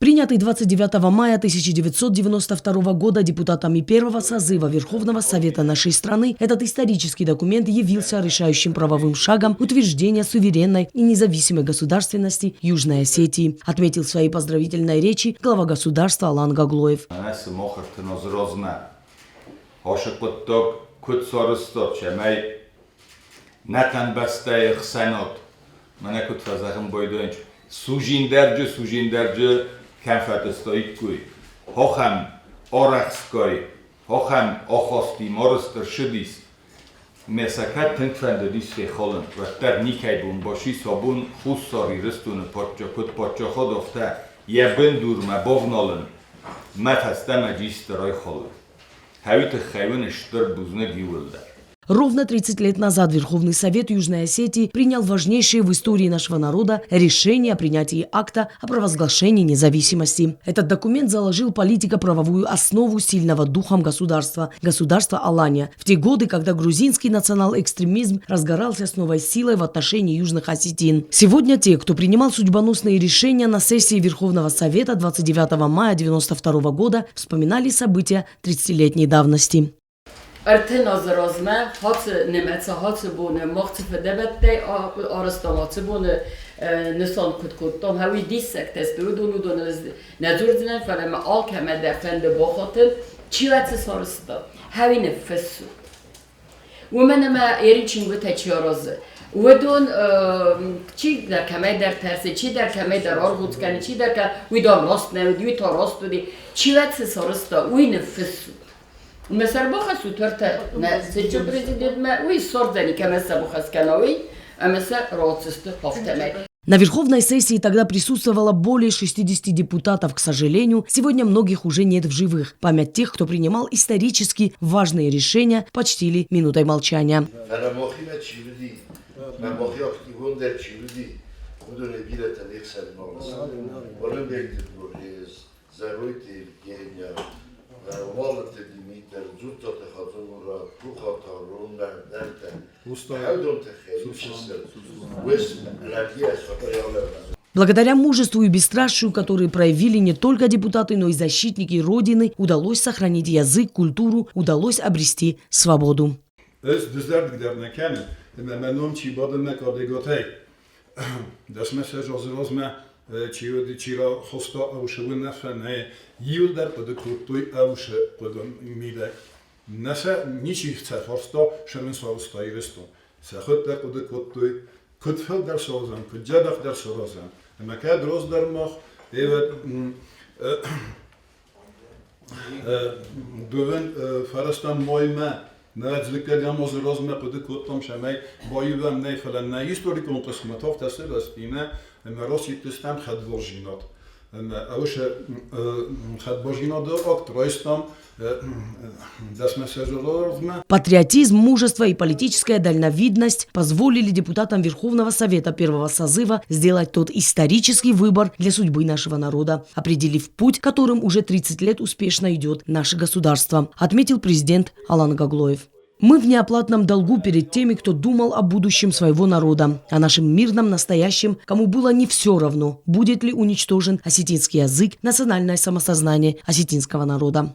Принятый 29 мая 1992 года депутатами первого созыва Верховного Совета нашей страны, этот исторический документ явился решающим правовым шагом утверждения суверенной и независимой государственности Южной Осетии, отметил в своей поздравительной речи глава государства Алан Гаглоев. Kenfetestoi Hochem Orachskoi Hochem Ochosti Morster Shudis Mesakat Tinkfende Disfe Holland Water Nikaibun Boshi Sobun Hussori Ristun Potjokut Potjochodofta Yebendur Mabovnolen Mefeste Magisteroi Holland Havite Havin Sturbuzne Giwilder. Ровно 30 лет назад Верховный Совет Южной Осетии принял важнейшее в истории нашего народа решение о принятии акта о провозглашении независимости. Этот документ заложил политико-правовую основу сильного духом государства Алания, в те годы, когда грузинский национал-экстремизм разгорался с новой силой в отношении южных осетин. Сегодня те, кто принимал судьбоносные решения на сессии Верховного Совета 29 мая 1992 года, вспоминали события 30-летней давности. Артена заразме, хац немеца, хац буне, махц федебетте, арастамац буне, несан кут. Там هاوی دیسک تست برودونو نزوردن فلم آکم دفند باخاتن چیوت سارستا هاوی نفسو و من ما ایرینچین گوته چیارازه و دون چی در کمی در ترسی چی در کمی در آرغوت کنی چی در که وی دام راست نمید وی تا راست بودی چیوت سارستا وی نفسو مثلا بخواست وترته نه سجى президент ما وي صردني كمسا بخواست كناوي أمسا راتست هفتمي. На Верховной сессии тогда присутствовало более 60 депутатов. К сожалению, сегодня многих уже нет в живых. Память тех, кто принимал исторически важные решения, почтили минутой молчания. Благодаря мужеству и бесстрашию, которые проявили не только депутаты, но и защитники Родины, удалось сохранить язык, культуру, удалось обрести свободу. Чира хоста аушевна фане юлдар подкутой ауше подон мида наса ничих цафорста шемен сорста иресто сахотта подкутой кутфел дар созан куджадах дар созан макад роздар мах evet довен фарастан мойма نازلكلام وزرازم قد كتم شماي بايبم نيفلن هيستوريكون قسمتها في تسير استينا ان راسي تستم خد فورجينات ان اوش خد فورجينات دورك ترايستم Патриотизм, мужество и политическая дальновидность позволили депутатам Верховного Совета первого созыва сделать тот исторический выбор для судьбы нашего народа, определив путь, которым уже 30 лет успешно идет наше государство, отметил президент Алан Гаглоев. Мы в неоплатном долгу перед теми, кто думал о будущем своего народа, о нашем мирном настоящем, кому было не все равно, будет ли уничтожен осетинский язык, национальное самосознание осетинского народа.